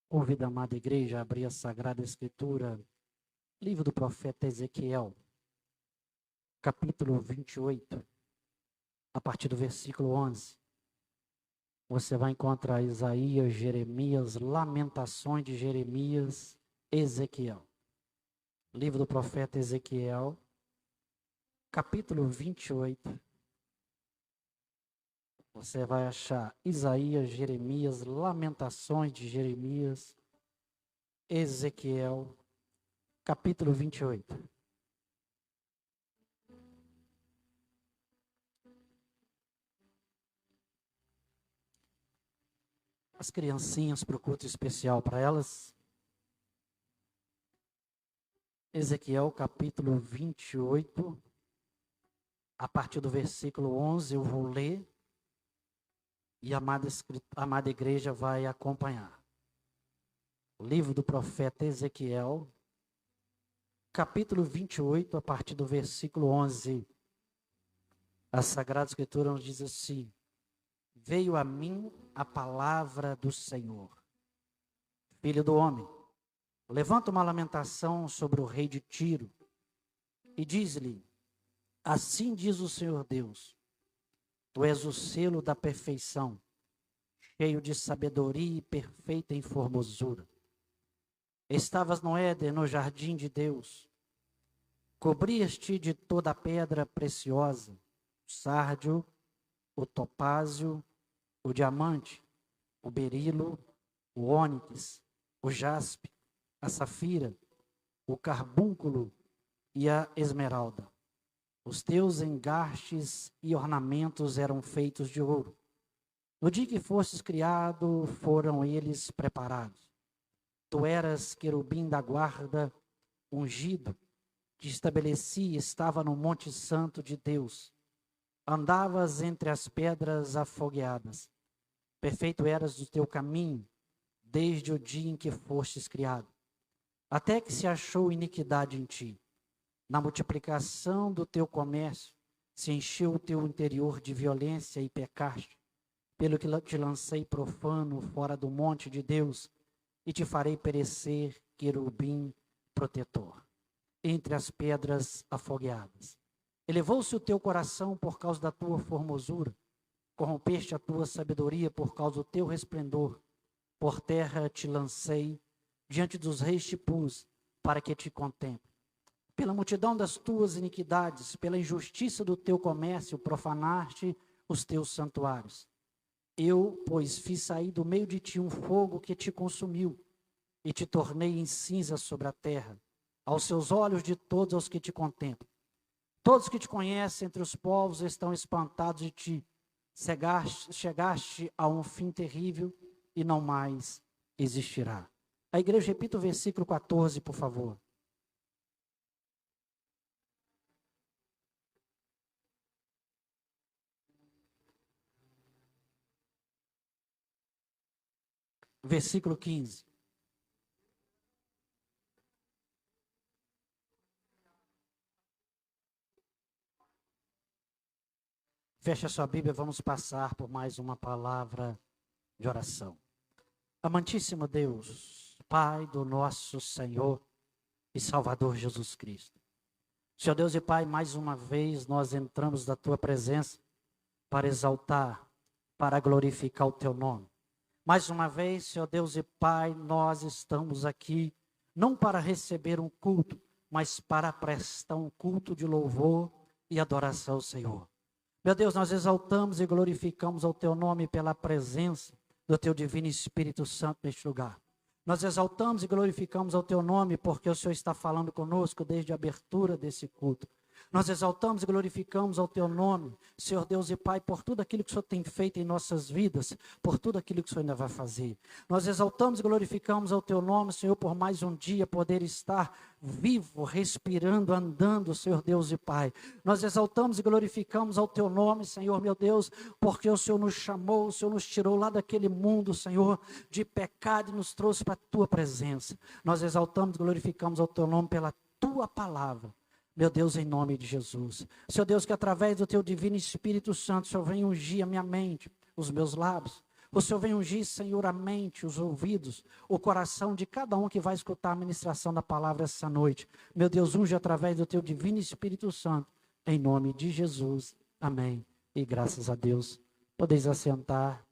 Convido a amada igreja a abrir a Sagrada Escritura, livro do profeta Ezequiel, capítulo 28, a partir do versículo 11. Você vai encontrar Isaías, Jeremias, Lamentações de Jeremias, Ezequiel. Livro do profeta Ezequiel, capítulo 28. Você vai achar Isaías, Jeremias, Lamentações de Jeremias, Ezequiel, capítulo 28. As criancinhas para o culto especial para elas. Ezequiel, capítulo 28, a partir do versículo 11, eu vou ler. E a amada igreja vai acompanhar. O livro do profeta Ezequiel, capítulo 28, a partir do versículo 11. A Sagrada Escritura nos diz assim: Veio a mim a palavra do Senhor. Filho do homem, levanta uma lamentação sobre o rei de Tiro e diz-lhe: Assim diz o Senhor Deus, tu és o selo da perfeição, cheio de sabedoria e perfeita em formosura. Estavas no Éden, no jardim de Deus. Cobrias-te de toda a pedra preciosa, o sárdio, o topázio, o diamante, o berilo, o ônix, o jaspe, a safira, o carbúnculo e a esmeralda. Os teus engastes e ornamentos eram feitos de ouro. No dia que fostes criado, foram eles preparados. Tu eras querubim da guarda, ungido, te estabeleci e estava no monte santo de Deus. Andavas entre as pedras afogueadas. Perfeito eras do teu caminho, desde o dia em que fostes criado, até que se achou iniquidade em ti. Na multiplicação do teu comércio, se encheu o teu interior de violência e pecaste, pelo que te lancei profano fora do monte de Deus, e te farei perecer, querubim protetor, entre as pedras afogueadas. Elevou-se o teu coração por causa da tua formosura, corrompeste a tua sabedoria por causa do teu resplendor. Por terra te lancei, diante dos reis te pus, para que te contemple. Pela multidão das tuas iniquidades, pela injustiça do teu comércio, profanaste os teus santuários. Eu, pois, fiz sair do meio de ti um fogo que te consumiu, e te tornei em cinza sobre a terra, aos seus olhos de todos os que te contemplam. Todos que te conhecem entre os povos estão espantados de ti. Chegaste a um fim terrível e não mais existirá. A igreja, repita o versículo 14, por favor. Versículo 15. Feche a sua Bíblia, vamos passar por mais uma palavra de oração. Amantíssimo Deus, Pai do nosso Senhor e Salvador Jesus Cristo. Senhor Deus e Pai, mais uma vez nós entramos da Tua presença para exaltar, para glorificar o Teu nome. Mais uma vez, Senhor Deus e Pai, nós estamos aqui não para receber um culto, mas para prestar um culto de louvor e adoração ao Senhor. Meu Deus, nós exaltamos e glorificamos ao Teu nome pela presença do Teu Divino Espírito Santo neste lugar. Nós exaltamos e glorificamos ao Teu nome porque o Senhor está falando conosco desde a abertura desse culto. Nós exaltamos e glorificamos ao Teu nome, Senhor Deus e Pai, por tudo aquilo que o Senhor tem feito em nossas vidas, por tudo aquilo que o Senhor ainda vai fazer. Nós exaltamos e glorificamos ao Teu nome, Senhor, por mais um dia poder estar vivo, respirando, andando, Senhor Deus e Pai. Nós exaltamos e glorificamos ao Teu nome, Senhor, meu Deus, porque o Senhor nos chamou, o Senhor nos tirou lá daquele mundo, Senhor, de pecado e nos trouxe para a Tua presença. Nós exaltamos e glorificamos ao Teu nome pela Tua palavra. Meu Deus, em nome de Jesus. Senhor Deus, que através do Teu Divino Espírito Santo, o Senhor venha ungir a minha mente, os meus lábios. O Senhor vem ungir, Senhor, a mente, os ouvidos, o coração de cada um que vai escutar a ministração da palavra essa noite. Meu Deus, unge através do teu divino Espírito Santo, em nome de Jesus. Amém. E graças a Deus. Podeis assentar.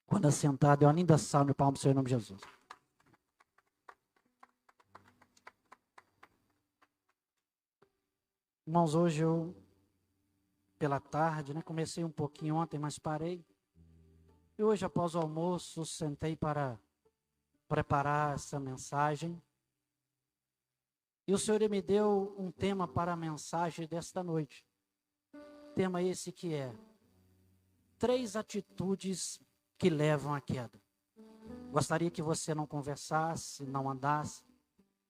Quando assentar, dê uma linda salva de palmas para o Senhor, em nome de Jesus. Irmãos, hoje eu, pela tarde, comecei um pouquinho ontem, mas parei. E hoje, após o almoço, sentei para preparar essa mensagem. E o Senhor me deu um tema para a mensagem desta noite. Tema esse que é 3 atitudes que levam à queda. Gostaria que você não conversasse, não andasse,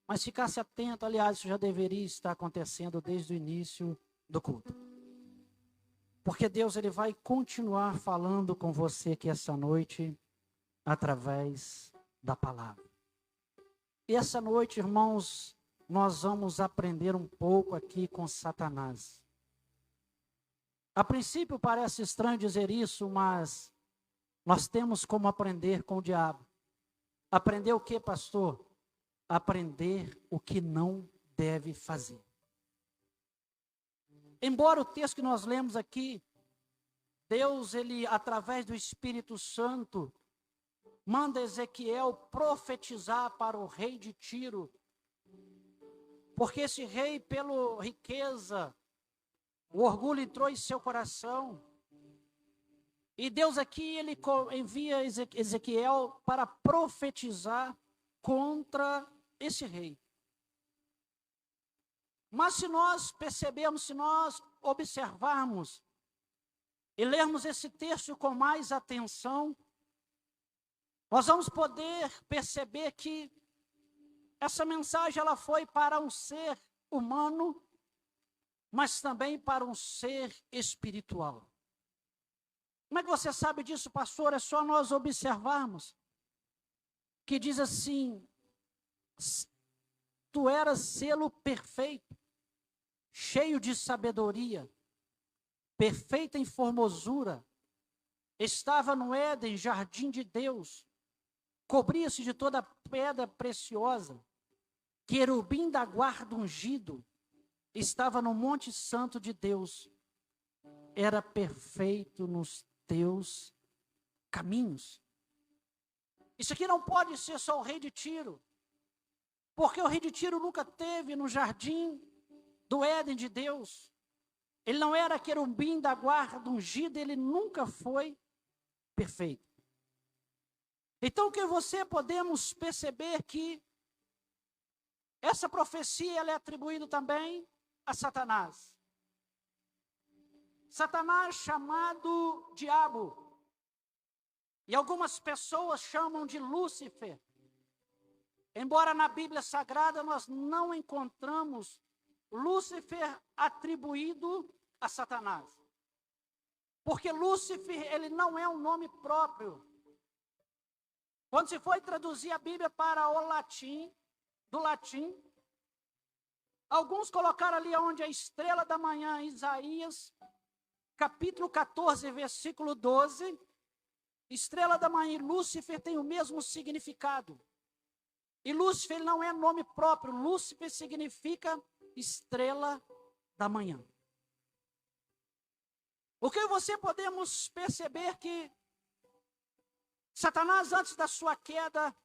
mas ficasse atento. Aliás, isso já deveria estar acontecendo desde o início do culto. Porque Deus ele vai continuar falando com você aqui essa noite através da palavra. E essa noite, irmãos, nós vamos aprender um pouco aqui com Satanás. A princípio parece estranho dizer isso, mas nós temos como aprender com o diabo. Aprender o que, pastor? Aprender o que não deve fazer. Embora o texto que nós lemos aqui, Deus, ele, através do Espírito Santo, manda Ezequiel profetizar para o rei de Tiro, porque esse rei, pela riqueza, o orgulho entrou em seu coração, e Deus aqui, ele envia Ezequiel para profetizar contra esse rei. Mas se nós percebermos, se nós observarmos e lermos esse texto com mais atenção, nós vamos poder perceber que essa mensagem ela foi para um ser humano, mas também para um ser espiritual. Como é que você sabe disso, pastor? É só nós observarmos que diz assim: tu eras selo perfeito, cheio de sabedoria, perfeita em formosura, estava no Éden, jardim de Deus, cobria-se de toda pedra preciosa, querubim da guarda ungido, estava no monte santo de Deus, era perfeito nos teus caminhos. Isso aqui não pode ser só o rei de Tiro, porque o rei de Tiro nunca teve no jardim do Éden de Deus. Ele não era querubim da guarda ungido, ele nunca foi perfeito. Então, que você podemos perceber que essa profecia ela é atribuída também a Satanás. Satanás chamado diabo. E algumas pessoas chamam de Lúcifer. Embora na Bíblia Sagrada nós não encontramos Lúcifer atribuído a Satanás. Porque Lúcifer, ele não é um nome próprio. Quando se foi traduzir a Bíblia para o latim, do latim, alguns colocaram ali onde a estrela da manhã, Isaías, capítulo 14, versículo 12, estrela da manhã e Lúcifer tem o mesmo significado. E Lúcifer não é nome próprio, Lúcifer significa estrela da manhã. O que você podemos perceber que Satanás, antes da sua queda,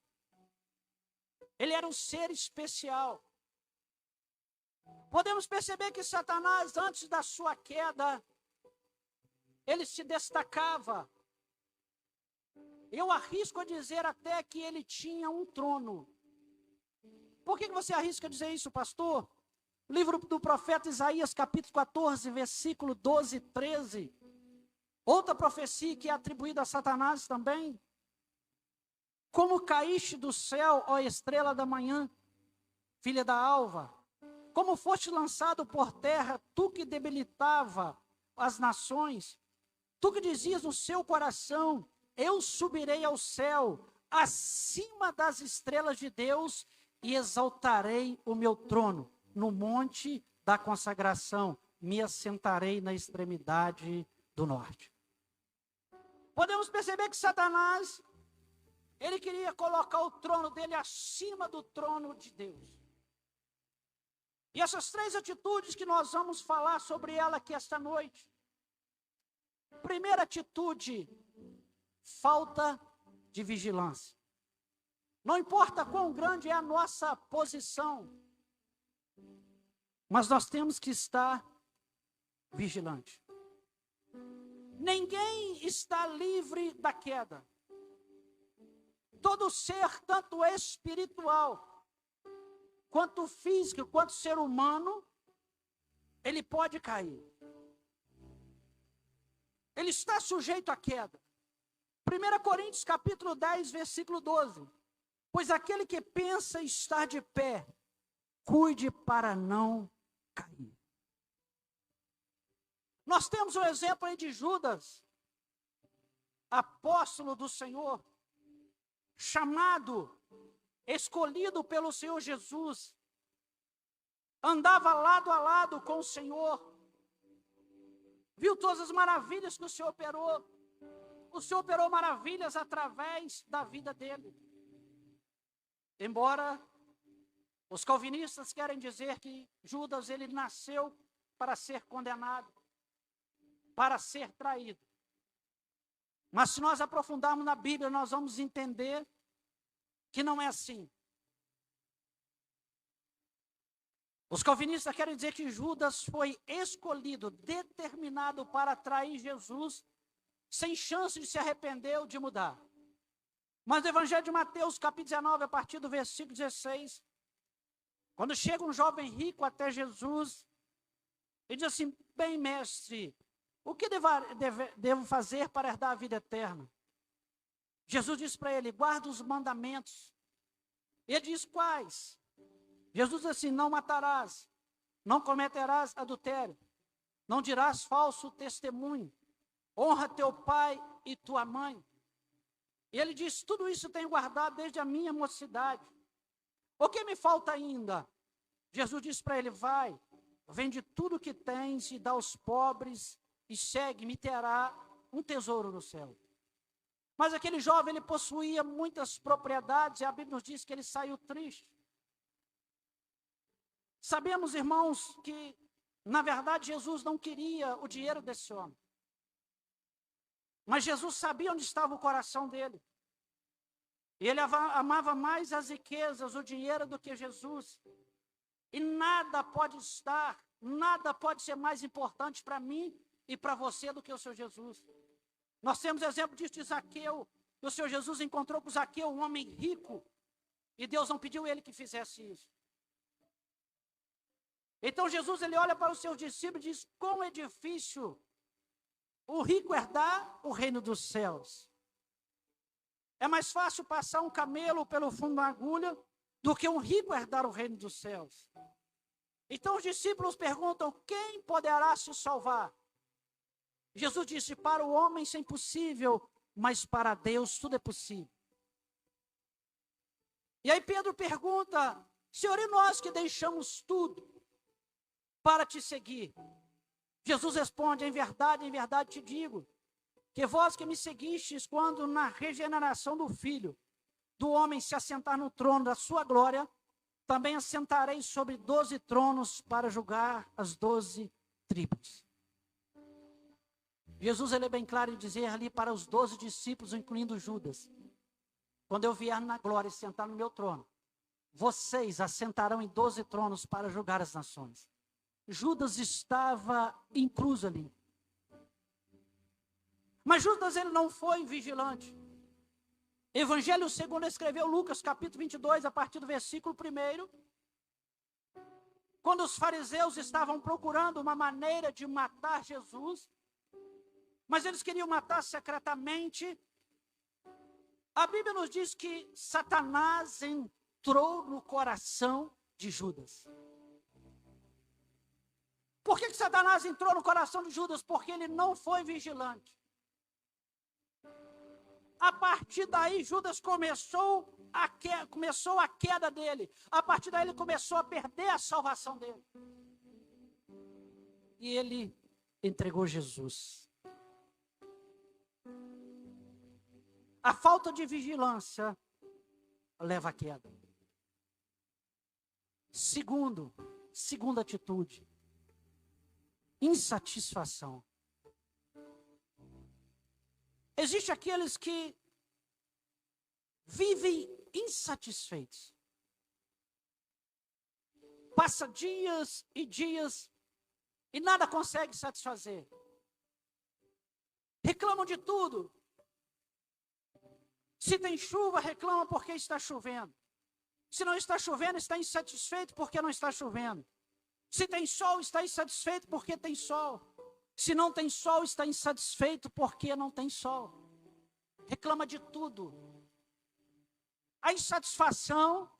ele era um ser especial. Podemos perceber que Satanás, antes da sua queda, ele se destacava. Eu arrisco a dizer até que ele tinha um trono. Por que você arrisca dizer isso, pastor? O livro do profeta Isaías, capítulo 14, versículo 12 e 13. Outra profecia que é atribuída a Satanás também. Como caíste do céu, ó estrela da manhã, filha da alva, como foste lançado por terra, tu que debilitava as nações, tu que dizias no seu coração, eu subirei ao céu, acima das estrelas de Deus, e exaltarei o meu trono no monte da consagração, me assentarei na extremidade do norte. Podemos perceber que Satanás, ele queria colocar o trono dele acima do trono de Deus. E essas 3 atitudes que nós vamos falar sobre ela aqui esta noite. Primeira atitude, falta de vigilância. Não importa quão grande é a nossa posição, mas nós temos que estar vigilante. Ninguém está livre da queda. Todo ser, tanto espiritual, quanto físico, quanto ser humano, ele pode cair. Ele está sujeito à queda. 1 Coríntios capítulo 10, versículo 12. Pois aquele que pensa estar de pé, cuide para não cair. Nós temos um exemplo aí de Judas, apóstolo do Senhor, chamado, escolhido pelo Senhor Jesus, andava lado a lado com o Senhor, viu todas as maravilhas que o Senhor operou maravilhas através da vida dele. Embora os calvinistas querem dizer que Judas, ele nasceu para ser condenado, para ser traído. Mas se nós aprofundarmos na Bíblia, nós vamos entender que não é assim. Os calvinistas querem dizer que Judas foi escolhido, determinado para trair Jesus, sem chance de se arrepender ou de mudar. Mas no Evangelho de Mateus, capítulo 19, a partir do versículo 16, quando chega um jovem rico até Jesus, ele diz assim: bem, mestre, o que devo fazer para herdar a vida eterna? Jesus diz para ele: guarda os mandamentos. Ele diz: quais? Jesus diz assim: não matarás, não cometerás adultério, não dirás falso testemunho, honra teu pai e tua mãe. E ele diz: tudo isso tenho guardado desde a minha mocidade. O que me falta ainda? Jesus diz para ele: vai, vende tudo que tens e dá aos pobres e segue-me, terá um tesouro no céu. Mas aquele jovem, ele possuía muitas propriedades e a Bíblia nos diz que ele saiu triste. Sabemos, irmãos, que na verdade Jesus não queria o dinheiro desse homem. Mas Jesus sabia onde estava o coração dele. E ele amava mais as riquezas, o dinheiro do que Jesus. E nada pode ser mais importante para mim e para você do que o Senhor Jesus. Nós temos exemplo disso de Zaqueu. O Senhor Jesus encontrou com Zaqueu, um homem rico, e Deus não pediu ele que fizesse isso. Então Jesus, ele olha para os seus discípulos e diz: quão é difícil o rico herdar o reino dos céus. É mais fácil passar um camelo pelo fundo da agulha do que um rico herdar o reino dos céus. Então os discípulos perguntam: quem poderá se salvar? Jesus disse: para o homem isso é impossível, mas para Deus tudo é possível. E aí Pedro pergunta: Senhor, e nós que deixamos tudo para te seguir? Jesus responde: em verdade te digo, que vós que me seguistes, quando na regeneração do Filho do homem se assentar no trono da sua glória, também assentarei sobre 12 tronos para julgar as 12 tribos. Jesus, ele é bem claro em dizer ali para os 12 discípulos, incluindo Judas: quando eu vier na glória e sentar no meu trono, vocês assentarão em 12 tronos para julgar as nações. Judas estava incluso ali. Mas Judas, ele não foi vigilante. Evangelho segundo escreveu Lucas, capítulo 22, a partir do versículo 1. Quando os fariseus estavam procurando uma maneira de matar Jesus, mas eles queriam matar secretamente, a Bíblia nos diz que Satanás entrou no coração de Judas. Por que Satanás entrou no coração de Judas? Porque ele não foi vigilante. A partir daí, Judas começou a queda dele. A partir daí, ele começou a perder a salvação dele. E ele entregou Jesus. A falta de vigilância leva à queda. Segunda atitude, insatisfação. Existem aqueles que vivem insatisfeitos. Passa dias e dias e nada consegue satisfazer. Reclamam de tudo. Se tem chuva, reclama porque está chovendo. Se não está chovendo, está insatisfeito porque não está chovendo. Se tem sol, está insatisfeito porque tem sol. Se não tem sol, está insatisfeito porque não tem sol. Reclama de tudo. A insatisfação,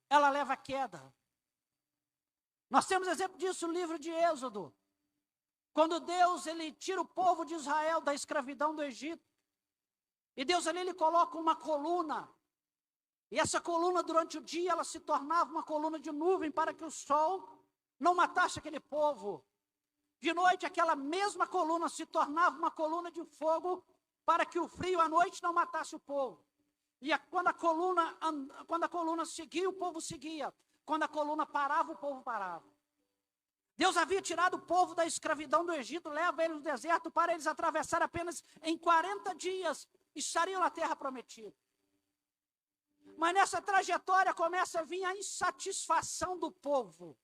ela leva à queda. Nós temos exemplo disso no livro de Êxodo. Quando Deus ele tira o povo de Israel da escravidão do Egito. E Deus ali ele coloca uma coluna. E essa coluna durante o dia ela se tornava uma coluna de nuvem para que o sol não matasse aquele povo. De noite aquela mesma coluna se tornava uma coluna de fogo para que o frio à noite não matasse o povo. E quando a coluna seguia, o povo seguia. Quando a coluna parava, o povo parava. Deus havia tirado o povo da escravidão do Egito, leva eles no deserto para eles atravessar apenas em 40 dias e estariam na terra prometida. Mas nessa trajetória começa a vir a insatisfação do povo.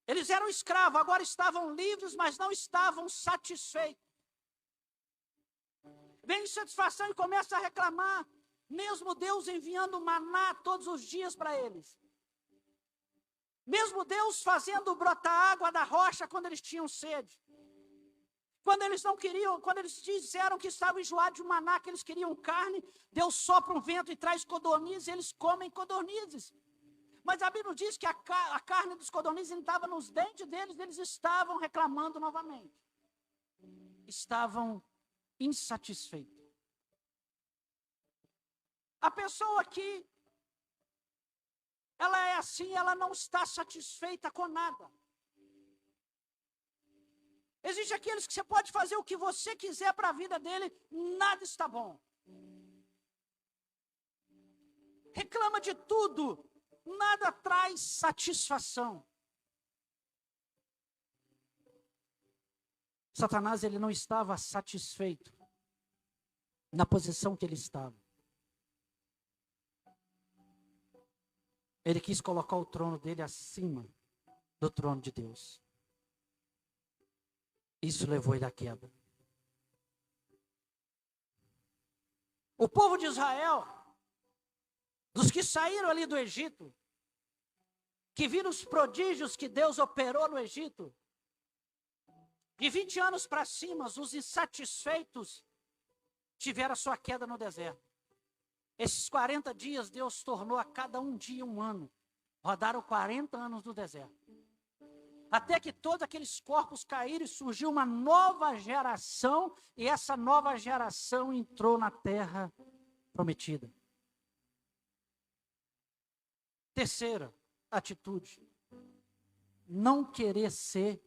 Eles eram escravos, agora estavam livres, mas não estavam satisfeitos. Vem insatisfação e começa a reclamar, mesmo Deus enviando maná todos os dias para eles. Mesmo Deus fazendo brotar água da rocha quando eles tinham sede. Quando eles não queriam, quando eles disseram que estavam enjoados de maná, que eles queriam carne, Deus sopra um vento e traz codornizes, e eles comem codornizes. Mas a Bíblia diz que a carne dos codornizes estava nos dentes deles, eles estavam reclamando novamente. Estavam insatisfeitos. A pessoa que ela é assim, ela não está satisfeita com nada. Existem aqueles que você pode fazer o que você quiser para a vida dele, nada está bom. Reclama de tudo, nada traz satisfação. Satanás, ele não estava satisfeito na posição que ele estava. Ele quis colocar o trono dele acima do trono de Deus. Isso levou ele à queda. O povo de Israel, dos que saíram ali do Egito, que viram os prodígios que Deus operou no Egito, de 20 anos para cima, os insatisfeitos tiveram a sua queda no deserto. Esses 40 dias, Deus tornou a cada um dia um ano. Rodaram 40 anos no deserto. Até que todos aqueles corpos caíram e surgiu uma nova geração, e essa nova geração entrou na terra prometida. Terceira atitude, não querer ser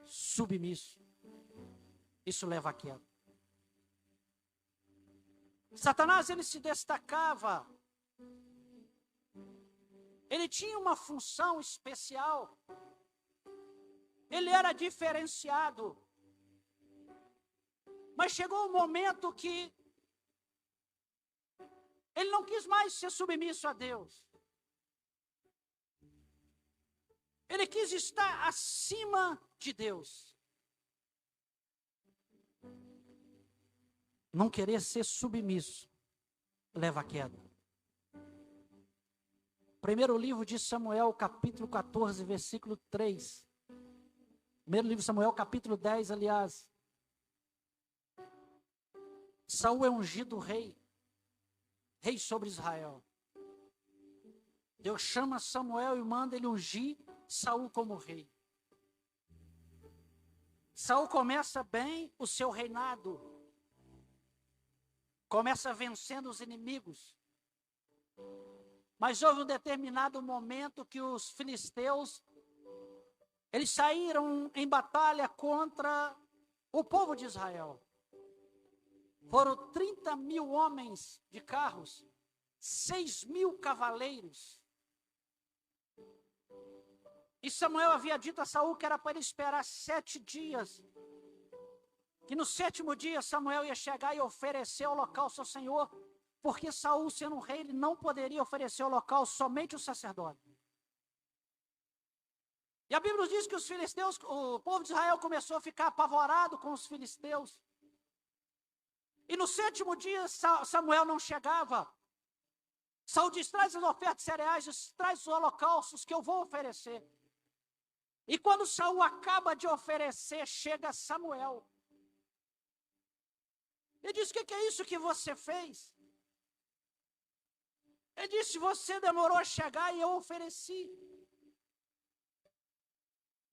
submisso. Isso leva à queda. Satanás, ele se destacava. Ele tinha uma função especial. Ele era diferenciado. Mas chegou um momento que ele não quis mais ser submisso a Deus. Ele quis estar acima de Deus. Não querer ser submisso leva à queda. Primeiro livro de Samuel, capítulo 14, versículo 3. Primeiro livro de Samuel, capítulo 10, aliás. Saul é ungido rei sobre Israel. Deus chama Samuel e manda ele ungir Saul como rei. Saul começa bem o seu reinado. Começa vencendo os inimigos. Mas houve um determinado momento que os filisteus, eles saíram em batalha contra o povo de Israel. Foram 30.000 homens de carros, 6.000 cavaleiros. E Samuel havia dito a Saul que era para ele esperar 7 dias. Que no 7º dia Samuel ia chegar e oferecer holocausto ao Senhor. Porque Saul, sendo um rei, ele não poderia oferecer holocausto, somente o sacerdote. E a Bíblia nos diz que os filisteus, o povo de Israel começou a ficar apavorado com os filisteus. E no 7º dia Samuel não chegava. Saul diz: traz as ofertas de cereais, traz os holocaustos que eu vou oferecer. E quando Saul acaba de oferecer, chega Samuel. Ele diz: o que é isso que você fez? Ele disse: você demorou a chegar e eu ofereci.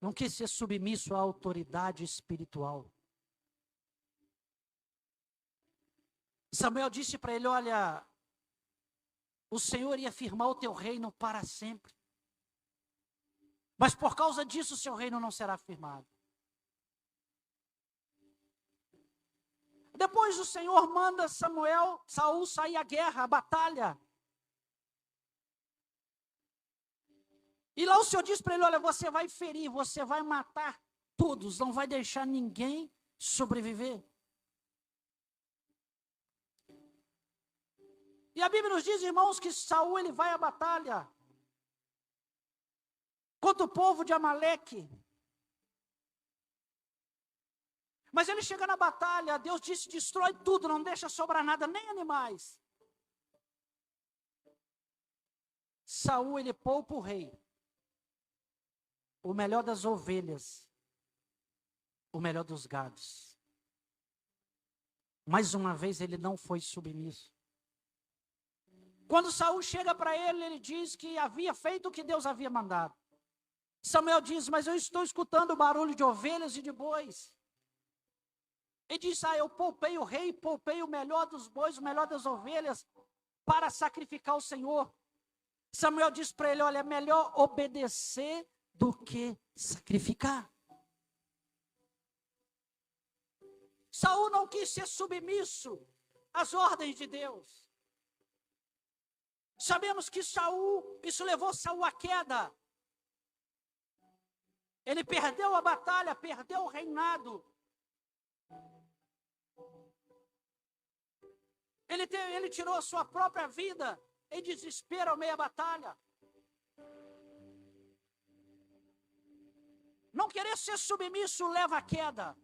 Não quis ser submisso à autoridade espiritual. Samuel disse para ele: olha, o Senhor ia firmar o teu reino para sempre. Mas por causa disso o seu reino não será firmado. Depois o Senhor manda Saul sair à guerra, à batalha. E lá o Senhor diz para ele: olha, você vai ferir, você vai matar todos, não vai deixar ninguém sobreviver. E a Bíblia nos diz, irmãos, que Saul ele vai à batalha contra o povo de Amaleque. Mas ele chega na batalha, Deus disse: destrói tudo, não deixa sobrar nada, nem animais. Saul ele poupa o rei, o melhor das ovelhas, o melhor dos gados. Mais uma vez ele não foi submisso. Quando Saul chega para ele, ele diz que havia feito o que Deus havia mandado. Samuel diz: mas eu estou escutando o barulho de ovelhas e de bois. Ele diz: eu poupei o rei, poupei o melhor dos bois, o melhor das ovelhas, para sacrificar ao Senhor. Samuel diz para ele: olha, é melhor obedecer do que sacrificar. Saul não quis ser submisso às ordens de Deus. Sabemos que isso levou Saul à queda. Ele perdeu a batalha, perdeu o reinado. Ele tirou a sua própria vida em desespero ao meio da batalha. Não querer ser submisso leva à queda.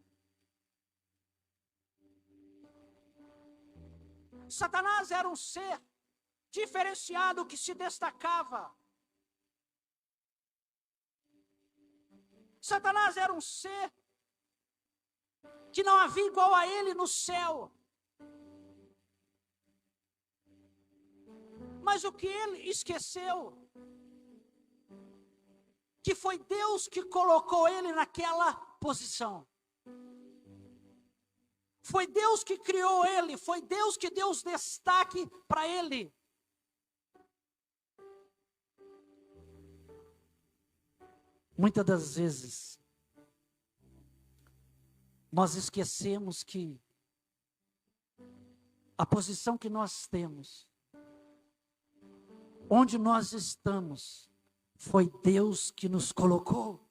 Satanás era um ser diferenciado que se destacava. Satanás era um ser que não havia igual a ele no céu. Mas o que ele esqueceu, que foi Deus que colocou ele naquela posição. Foi Deus que criou ele, foi Deus que deu os destaque para ele. Muitas das vezes, nós esquecemos que a posição que nós temos, onde nós estamos, foi Deus que nos colocou.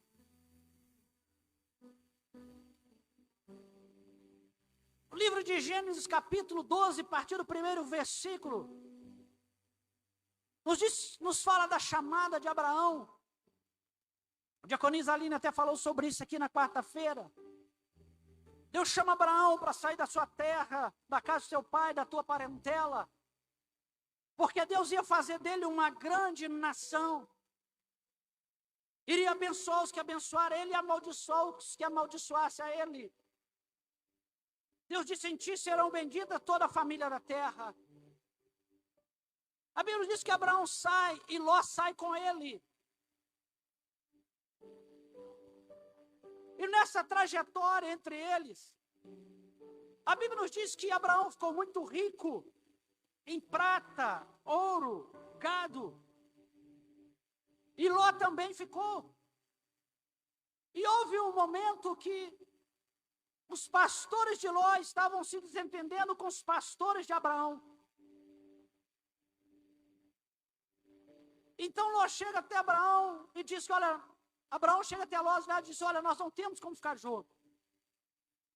O livro de Gênesis, capítulo 12, a partir do 1º versículo, nos fala da chamada de Abraão. A diaconisa Aline até falou sobre isso aqui na quarta-feira. Deus chama Abraão para sair da sua terra, da casa do seu pai, da tua parentela, porque Deus ia fazer dele uma grande nação. Iria abençoar os que abençoaram ele e amaldiçoar os que amaldiçoassem a ele. Deus disse: em ti serão benditas toda a família da terra. A Bíblia diz que Abraão sai e Ló sai com ele. E nessa trajetória entre eles, a Bíblia nos diz que Abraão ficou muito rico em prata, ouro, gado. E Ló também ficou. E houve um momento que Os pastores de Ló estavam se desentendendo com os pastores de Abraão. Então Ló chega até Abraão e diz que, olha, Abraão chega até Ló e diz, olha, nós não temos como ficar juntos.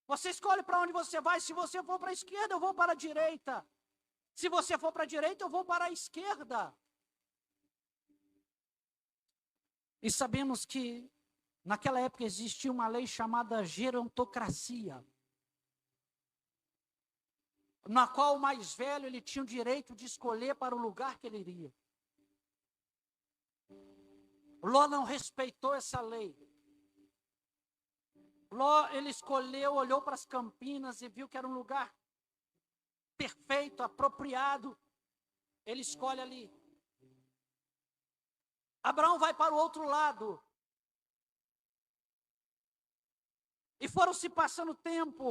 Você escolhe para onde você vai. Se você for para a esquerda, eu vou para a direita. Se você for para a direita, eu vou para a esquerda. E sabemos que naquela época existia uma lei chamada gerontocracia, na qual o mais velho ele tinha o direito de escolher para o lugar que ele iria. Ló não respeitou essa lei. Ló, ele escolheu, olhou para as campinas e viu que era um lugar perfeito, apropriado. Ele escolhe ali. Abraão vai para o outro lado. E foram se passando o tempo.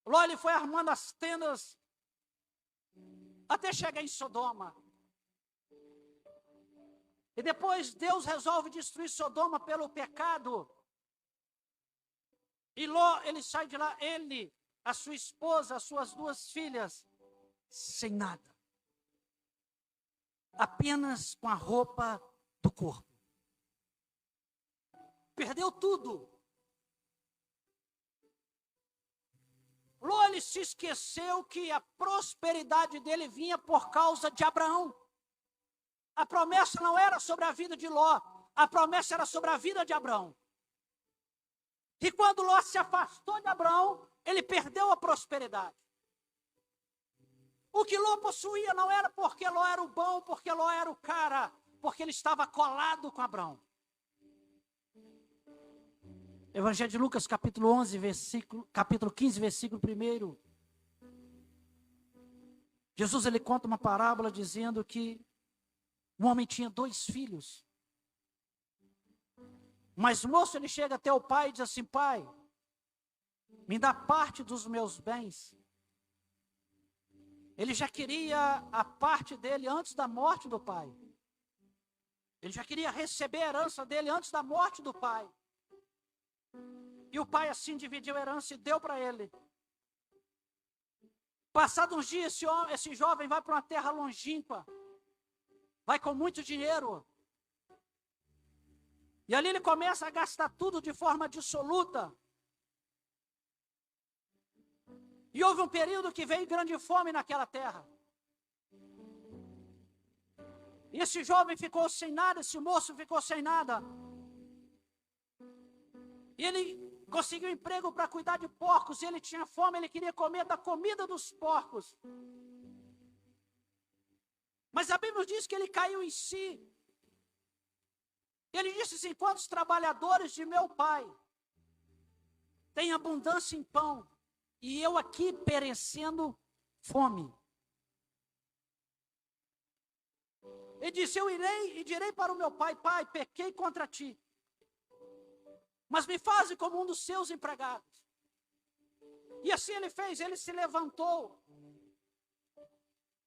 Ló, ele foi armando as tendas até chegar em Sodoma. E depois Deus resolve destruir Sodoma pelo pecado. E Ló, ele sai de lá, ele, a sua esposa, as suas 2 filhas, sem nada. Apenas com a roupa do corpo. Perdeu tudo. Ló, ele se esqueceu que a prosperidade dele vinha por causa de Abraão. A promessa não era sobre a vida de Ló, a promessa era sobre a vida de Abraão. E quando Ló se afastou de Abraão, ele perdeu a prosperidade. O que Ló possuía não era porque Ló era o bom, porque Ló era o cara, porque ele estava colado com Abraão. Evangelho de Lucas, capítulo 15, versículo 1. Jesus, ele conta uma parábola dizendo que um homem tinha 2 filhos. Mas o moço, ele chega até o pai e diz assim, pai, me dá parte dos meus bens. Ele já queria a parte dele antes da morte do pai. Ele já queria receber a herança dele antes da morte do pai. E o pai assim dividiu a herança e deu para ele. Passados uns dias, esse jovem vai para uma terra longínqua. Vai com muito dinheiro. E ali ele começa a gastar tudo de forma dissoluta. E houve um período que veio grande fome naquela terra. E esse jovem ficou sem nada, esse moço ficou sem nada. E ele conseguiu emprego para cuidar de porcos, e ele tinha fome, ele queria comer da comida dos porcos. Mas a Bíblia diz que ele caiu em si. Ele disse assim, quantos trabalhadores de meu pai têm abundância em pão, e eu aqui perecendo fome. Ele disse, eu irei e direi para o meu pai, pai, pequei contra ti, mas me faze como um dos seus empregados. E assim ele fez, ele se levantou.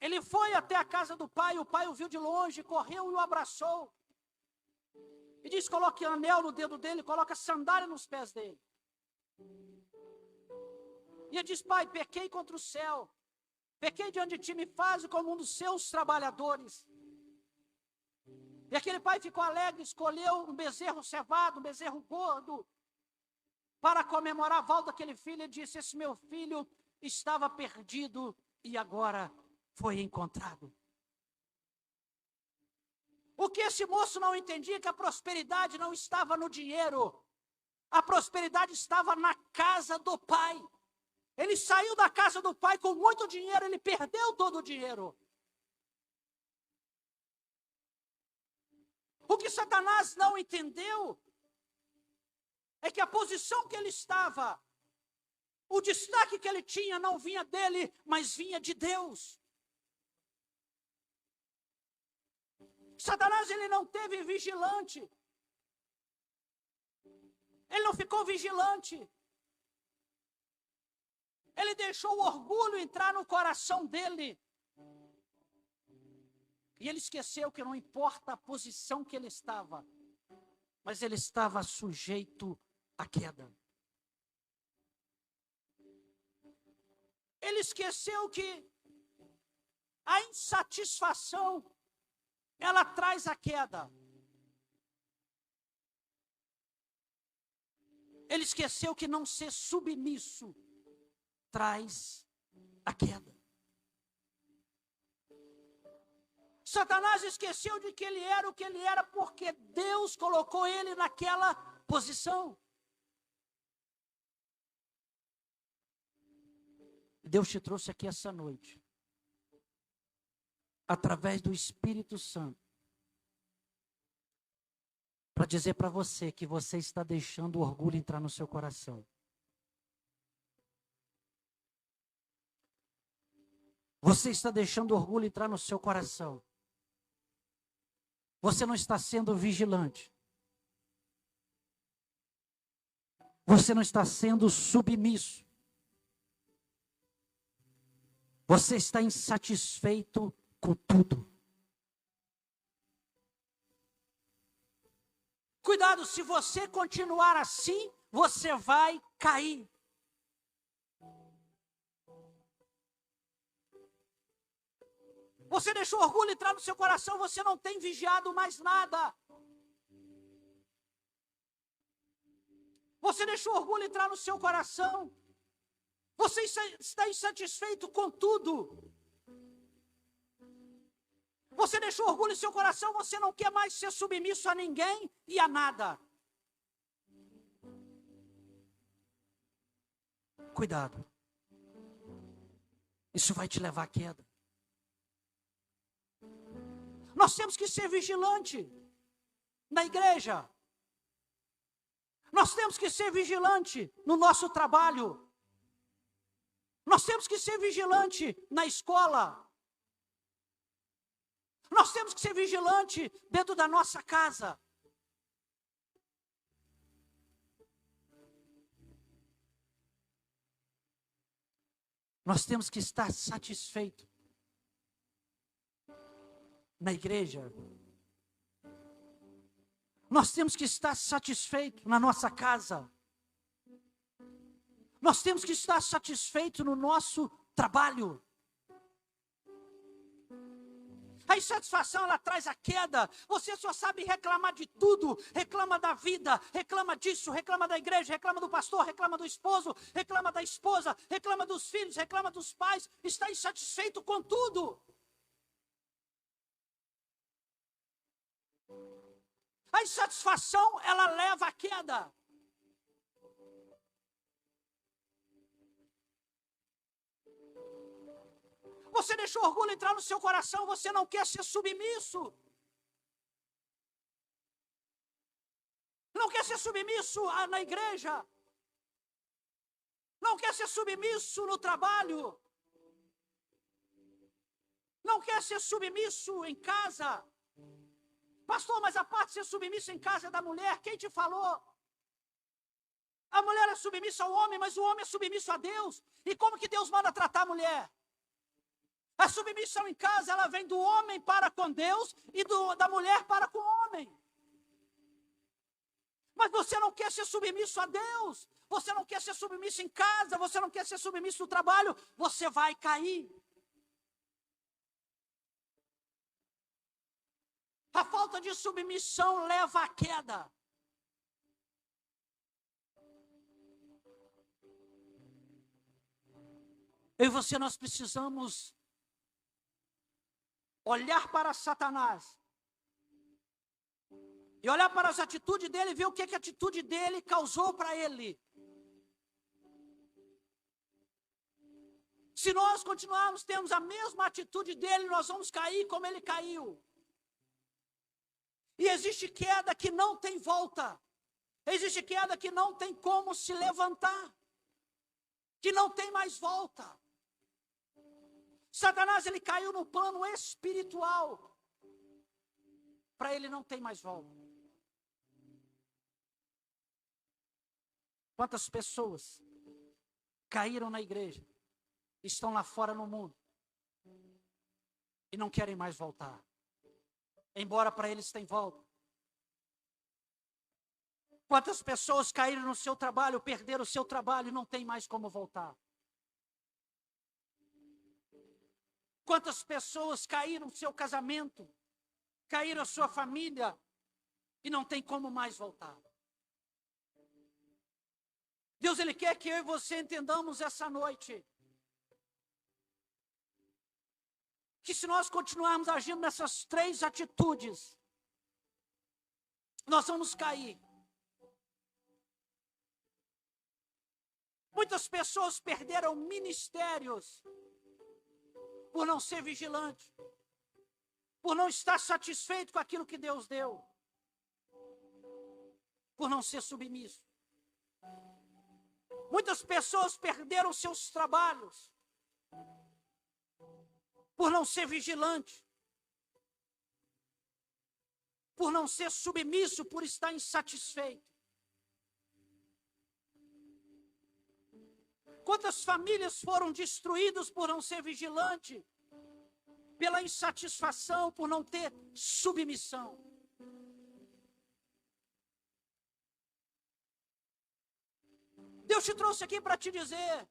Ele foi até a casa do pai, o pai o viu de longe, correu e o abraçou. E diz, coloque anel no dedo dele, coloca sandália nos pés dele. E ele diz, pai, pequei contra o céu. Pequei diante de ti, me faz como um dos seus trabalhadores. E aquele pai ficou alegre, escolheu um bezerro cevado, um bezerro gordo, para comemorar a volta daquele filho. Ele disse, esse meu filho estava perdido e agora foi encontrado. O que esse moço não entendia é que a prosperidade não estava no dinheiro. A prosperidade estava na casa do pai. Ele saiu da casa do pai com muito dinheiro, ele perdeu todo o dinheiro. O que Satanás não entendeu é que a posição que ele estava, o destaque que ele tinha não vinha dele, mas vinha de Deus. Satanás, ele não teve vigilante. Ele não ficou vigilante. Ele deixou o orgulho entrar no coração dele. E ele esqueceu que não importa a posição que ele estava, mas ele estava sujeito à queda. Ele esqueceu que a insatisfação, ela traz a queda. Ele esqueceu que não ser submisso traz a queda. Satanás esqueceu de que ele era o que ele era porque Deus colocou ele naquela posição. Deus te trouxe aqui essa noite, através do Espírito Santo, para dizer para você que você está deixando o orgulho entrar no seu coração. Você está deixando o orgulho entrar no seu coração. Você não está sendo vigilante. Você não está sendo submisso. Você está insatisfeito com tudo. Cuidado, se você continuar assim, você vai cair. Você deixou o orgulho entrar no seu coração, você não tem vigiado mais nada. Você deixou o orgulho entrar no seu coração. Você está insatisfeito com tudo. Você deixou orgulho em seu coração, você não quer mais ser submisso a ninguém e a nada. Cuidado. Isso vai te levar à queda. Nós temos que ser vigilante na igreja. Nós temos que ser vigilante no nosso trabalho. Nós temos que ser vigilante na escola. Nós temos que ser vigilante dentro da nossa casa. Nós temos que estar satisfeitos na igreja. Nós temos que estar satisfeitos na nossa casa. Nós temos que estar satisfeitos no nosso trabalho. A insatisfação, ela traz a queda. Você só sabe reclamar de tudo. Reclama da vida, reclama disso, reclama da igreja, reclama do pastor, reclama do esposo, reclama da esposa, reclama dos filhos, reclama dos pais. Está insatisfeito com tudo. A insatisfação, ela leva à queda. Você deixou o orgulho entrar no seu coração, você não quer ser submisso. Não quer ser submisso na igreja. Não quer ser submisso no trabalho. Não quer ser submisso em casa. Pastor, mas a parte de ser submisso em casa é da mulher, quem te falou? A mulher é submissa ao homem, mas o homem é submisso a Deus. E como que Deus manda tratar a mulher? A submissão em casa, ela vem do homem para com Deus e da mulher para com o homem. Mas você não quer ser submisso a Deus. Você não quer ser submisso em casa. Você não quer ser submisso no trabalho. Você vai cair. A falta de submissão leva à queda. Eu e você, nós precisamos olhar para Satanás e olhar para as atitudes dele e ver o que a atitude dele causou para ele. Se nós continuarmos, temos a mesma atitude dele, nós vamos cair como ele caiu. E existe queda que não tem volta. Existe queda que não tem como se levantar. Que não tem mais volta. Satanás, ele caiu no plano espiritual. Para ele não tem mais volta. Quantas pessoas caíram na igreja, estão lá fora no mundo e não querem mais voltar. Embora para eles tem volta. Quantas pessoas caíram no seu trabalho, perderam o seu trabalho e não tem mais como voltar. Quantas pessoas caíram no seu casamento, caíram a sua família e não tem como mais voltar. Deus, Ele quer que eu e você entendamos essa noite que se nós continuarmos agindo nessas 3 atitudes, nós vamos cair. Muitas pessoas perderam ministérios por não ser vigilante, por não estar satisfeito com aquilo que Deus deu, por não ser submisso. Muitas pessoas perderam seus trabalhos por não ser vigilante, por não ser submisso, por estar insatisfeito. Quantas famílias foram destruídas por não ser vigilante, pela insatisfação, por não ter submissão. Deus te trouxe aqui para te dizer,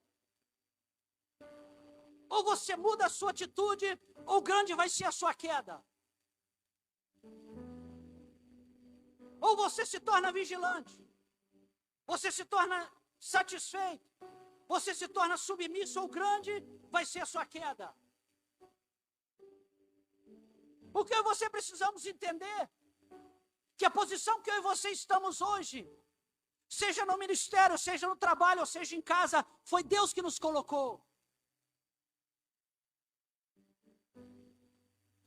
ou você muda a sua atitude, ou grande vai ser a sua queda. Ou você se torna vigilante, você se torna satisfeito, você se torna submisso, ou grande vai ser a sua queda. O que você precisamos entender, que a posição que eu e você estamos hoje, seja no ministério, seja no trabalho, ou seja em casa, foi Deus que nos colocou.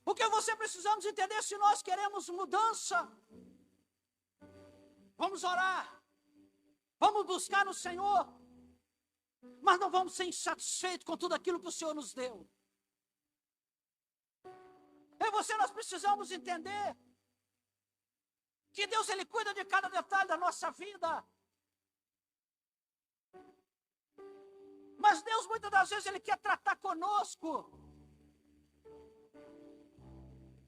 O que você precisamos entender, se nós queremos mudança, vamos orar, vamos buscar no Senhor, mas não vamos ser insatisfeitos com tudo aquilo que o Senhor nos deu. Eu e você, nós precisamos entender que Deus, Ele cuida de cada detalhe da nossa vida. Mas Deus, muitas das vezes, Ele quer tratar conosco.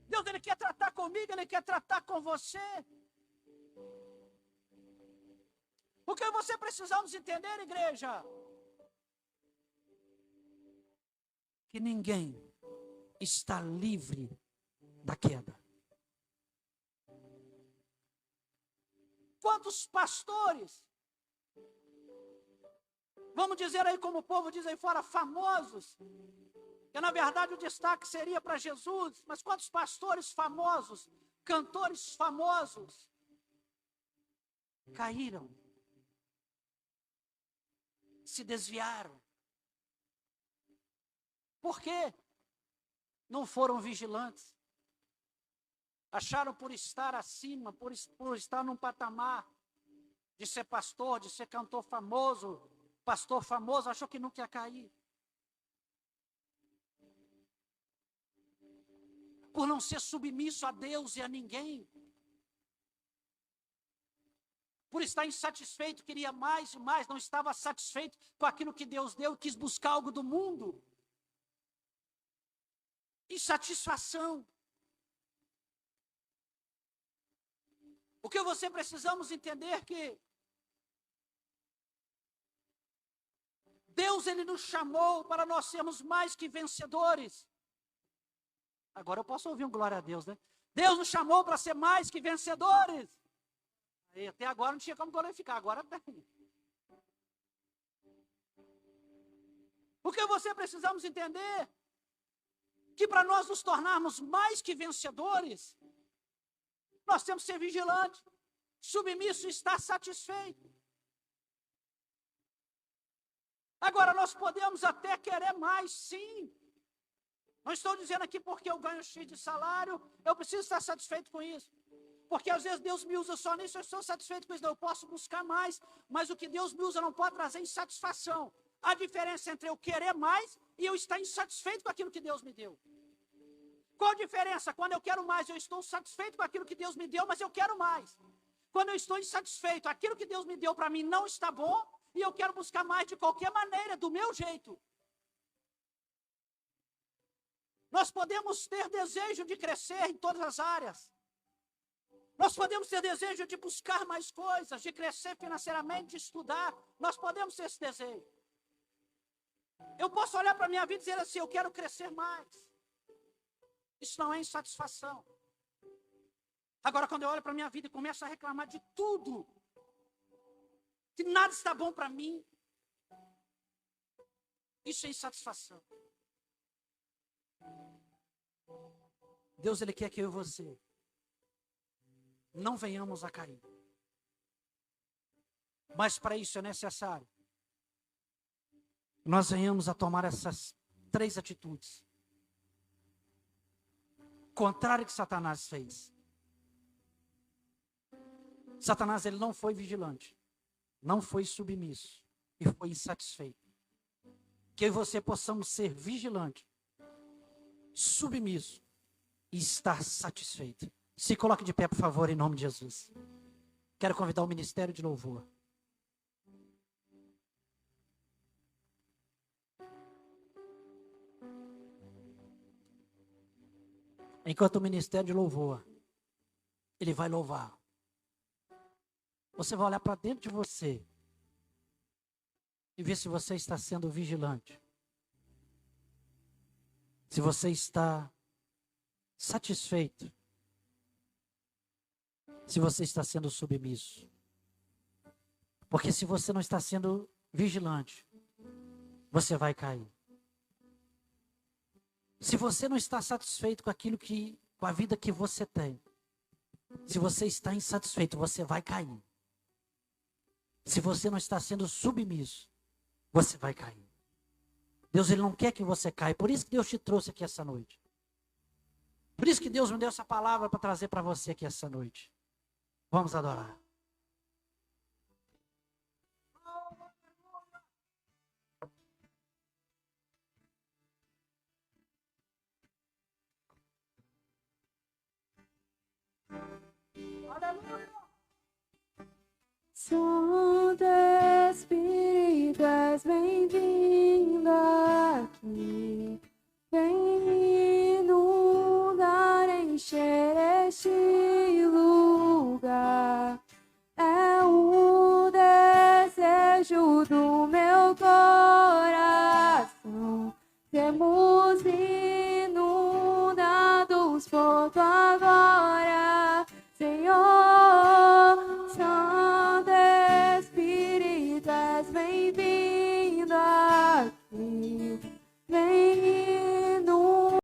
Deus, Ele quer tratar comigo, Ele quer tratar com você. O que você precisamos entender, igreja? Que ninguém está livre da queda. Quantos pastores, vamos dizer aí como o povo diz aí fora, famosos, que na verdade o destaque seria para Jesus, mas quantos pastores famosos, cantores famosos, caíram, se desviaram. Por quê? Não foram vigilantes. Acharam por estar acima, por estar num patamar de ser pastor, de ser cantor famoso, pastor famoso, achou que nunca ia cair. Por não ser submisso a Deus e a ninguém. Por estar insatisfeito, queria mais e mais, não estava satisfeito com aquilo que Deus deu, quis buscar algo do mundo. Insatisfação. O que você precisamos entender que Deus, Ele nos chamou para nós sermos mais que vencedores. Agora eu posso ouvir um glória a Deus, né? Deus nos chamou para ser mais que vencedores. E até agora não tinha como glorificar, agora tem. O que você precisamos entender? Que para nós nos tornarmos mais que vencedores, nós temos que ser vigilantes, submisso e estar satisfeito. Agora, nós podemos até querer mais, sim. Não estou dizendo aqui porque eu ganho X de salário, eu preciso estar satisfeito com isso. Porque às vezes Deus me usa só nisso, eu estou satisfeito com isso, não, eu posso buscar mais, mas o que Deus me usa não pode trazer insatisfação. A diferença entre eu querer mais e eu estar insatisfeito com aquilo que Deus me deu. Qual a diferença? Quando eu quero mais, eu estou satisfeito com aquilo que Deus me deu, mas eu quero mais. Quando eu estou insatisfeito, aquilo que Deus me deu para mim não está bom, e eu quero buscar mais de qualquer maneira, do meu jeito. Nós podemos ter desejo de crescer em todas as áreas. Nós podemos ter desejo de buscar mais coisas, de crescer financeiramente, de estudar. Nós podemos ter esse desejo. Eu posso olhar para a minha vida e dizer assim, eu quero crescer mais. Isso não é insatisfação. Agora, quando eu olho para a minha vida e começo a reclamar de tudo, que nada está bom para mim, isso é insatisfação. Deus, Ele quer que eu e você não venhamos a cair. Mas para isso é necessário nós venhamos a tomar essas 3 atitudes. Contrário que Satanás fez. Satanás, ele não foi vigilante, não foi submisso e foi insatisfeito. Que eu e você possamos ser vigilantes, submisso e estar satisfeito. Se coloque de pé, por favor, em nome de Jesus. Quero convidar o ministério de louvor. Enquanto o ministério de louvor, ele vai louvar. Você vai olhar para dentro de você e ver se você está sendo vigilante. Se você está satisfeito. Se você está sendo submisso. Porque se você não está sendo vigilante, você vai cair. Se você não está satisfeito com a vida que você tem, se você está insatisfeito, você vai cair. Se você não está sendo submisso, você vai cair. Deus, Ele não quer que você caia. Por isso que Deus te trouxe aqui essa noite. Por isso que Deus me deu essa palavra para trazer para você aqui essa noite. Vamos adorar. Santo Espírito, és bem-vindo aqui. Vem inundar, encher este lugar. É o desejo do meu coração. Sermos inundados por tua glória.